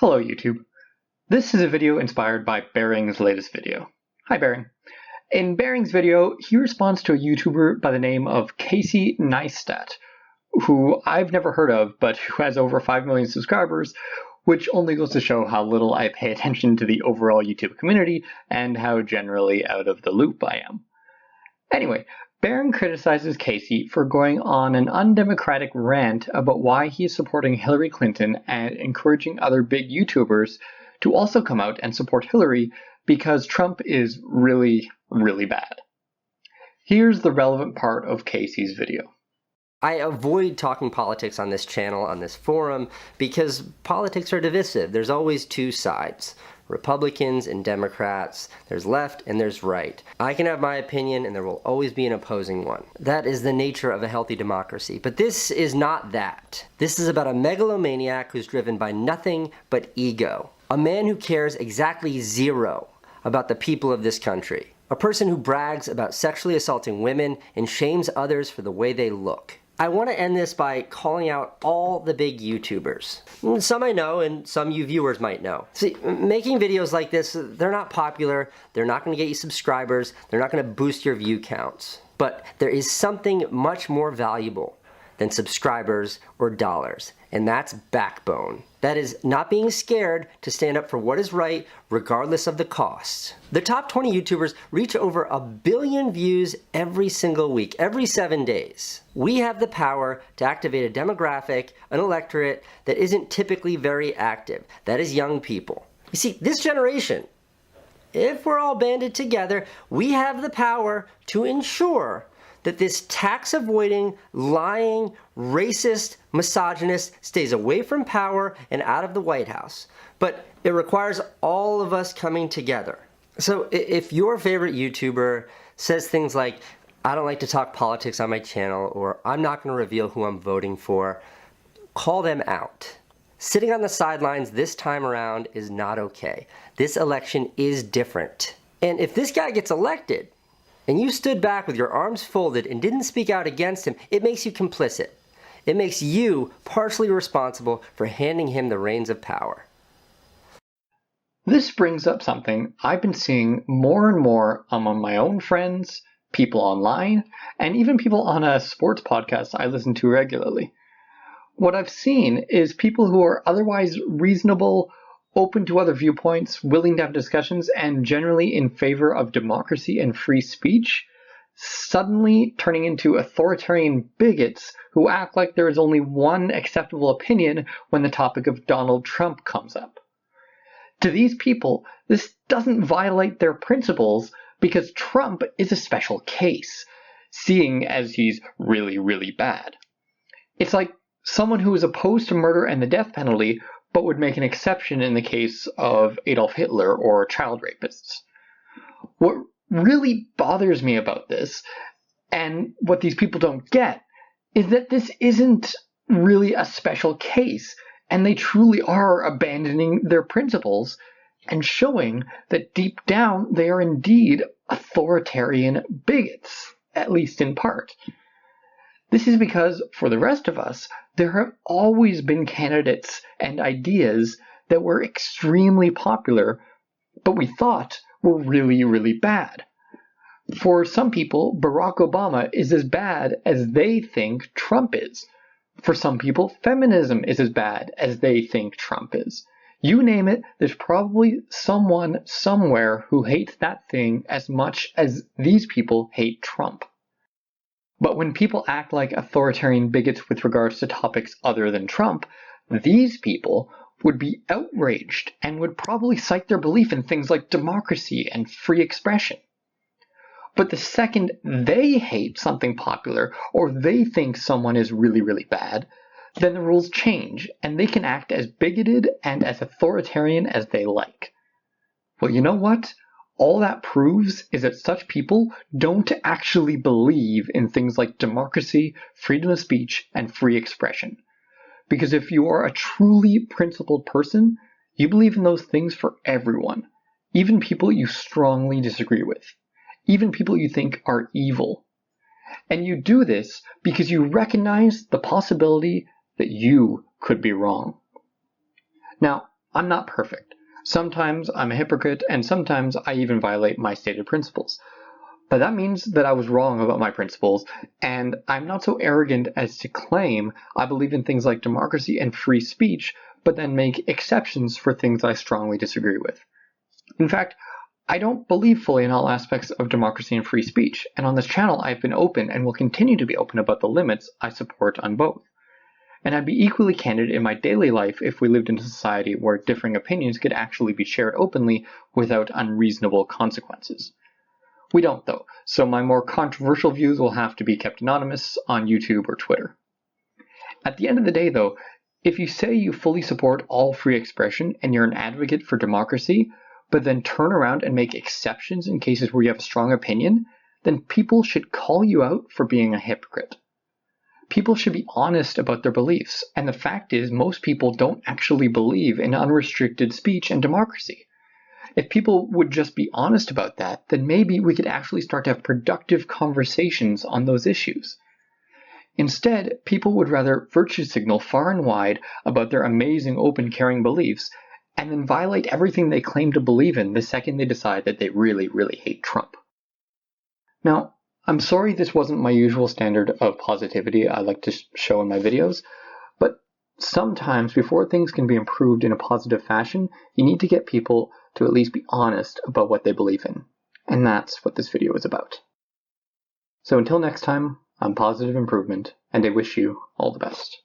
Hello YouTube. This is a video inspired by Bering's latest video. Hi Bering. In Bering's video, he responds to a YouTuber by the name of Casey Neistat, who I've never heard of, but who has over 5 million subscribers, which only goes to show how little I pay attention to the overall YouTube community and how generally out of the loop I am. Anyway, Bering criticizes Casey for going on an undemocratic rant about why he is supporting Hillary Clinton and encouraging other big YouTubers to also come out and support Hillary because Trump is really, really bad. Here's the relevant part of Casey's video. I avoid talking politics on this channel, on this forum, because politics are divisive. There's always two sides. Republicans and Democrats, there's left and there's right. I can have my opinion and there will always be an opposing one. That is the nature of a healthy democracy. But this is not that. This is about a megalomaniac who's driven by nothing but ego. A man who cares exactly zero about the people of this country. A person who brags about sexually assaulting women and shames others for the way they look. I want to end this by calling out all the big YouTubers. Some I know and some you viewers might know. See, making videos like this, they're not popular, they're not going to get you subscribers, they're not going to boost your view counts. But there is something much more valuable than subscribers or dollars, and that's backbone. That is not being scared to stand up for what is right regardless of the cost. The top 20 YouTubers reach over 1 billion views every single week, every 7 days. We have the power to activate a demographic, an electorate that isn't typically very active. That is young people. You see, this generation, if we're all banded together, we have the power to ensure that this tax-avoiding, lying, racist, misogynist stays away from power and out of the White House. But it requires all of us coming together. So if your favorite YouTuber says things like, I don't like to talk politics on my channel, or I'm not going to reveal who I'm voting for, call them out. Sitting on the sidelines this time around is not okay. This election is different. And if this guy gets elected, and you stood back with your arms folded and didn't speak out against him, it makes you complicit. It makes you partially responsible for handing him the reins of power. This brings up something I've been seeing more and more among my own friends, people online, and even people on a sports podcast I listen to regularly. What I've seen is people who are otherwise reasonable, open to other viewpoints, willing to have discussions, and generally in favor of democracy and free speech, suddenly turning into authoritarian bigots who act like there is only one acceptable opinion when the topic of Donald Trump comes up. To these people, this doesn't violate their principles because Trump is a special case, seeing as he's really, really bad. It's like someone who is opposed to murder and the death penalty but would make an exception in the case of Adolf Hitler or child rapists. What really bothers me about this, and what these people don't get, is that this isn't really a special case, and they truly are abandoning their principles and showing that deep down they are indeed authoritarian bigots, at least in part. This is because, for the rest of us, there have always been candidates and ideas that were extremely popular, but we thought were really, really bad. For some people, Barack Obama is as bad as they think Trump is. For some people, feminism is as bad as they think Trump is. You name it, there's probably someone somewhere who hates that thing as much as these people hate Trump. But when people act like authoritarian bigots with regards to topics other than Trump, these people would be outraged and would probably cite their belief in things like democracy and free expression. But the second they hate something popular or they think someone is really, really bad, then the rules change and they can act as bigoted and as authoritarian as they like. Well, you know what? All that proves is that such people don't actually believe in things like democracy, freedom of speech, and free expression. Because if you are a truly principled person, you believe in those things for everyone, even people you strongly disagree with, even people you think are evil. And you do this because you recognize the possibility that you could be wrong. Now, I'm not perfect. Sometimes I'm a hypocrite, and sometimes I even violate my stated principles. But that means that I was wrong about my principles, and I'm not so arrogant as to claim I believe in things like democracy and free speech, but then make exceptions for things I strongly disagree with. In fact, I don't believe fully in all aspects of democracy and free speech, and on this channel I've been open and will continue to be open about the limits I support on both. And I'd be equally candid in my daily life if we lived in a society where differing opinions could actually be shared openly without unreasonable consequences. We don't, though, so my more controversial views will have to be kept anonymous on YouTube or Twitter. At the end of the day, though, if you say you fully support all free expression and you're an advocate for democracy, but then turn around and make exceptions in cases where you have a strong opinion, then people should call you out for being a hypocrite. People should be honest about their beliefs, and the fact is most people don't actually believe in unrestricted speech and democracy. If people would just be honest about that, then maybe we could actually start to have productive conversations on those issues. Instead, people would rather virtue signal far and wide about their amazing open caring beliefs, and then violate everything they claim to believe in the second they decide that they really, really hate Trump. Now, I'm sorry this wasn't my usual standard of positivity I like to show in my videos, but sometimes before things can be improved in a positive fashion, you need to get people to at least be honest about what they believe in. And that's what this video is about. So until next time, I'm Positive Improvement, and I wish you all the best.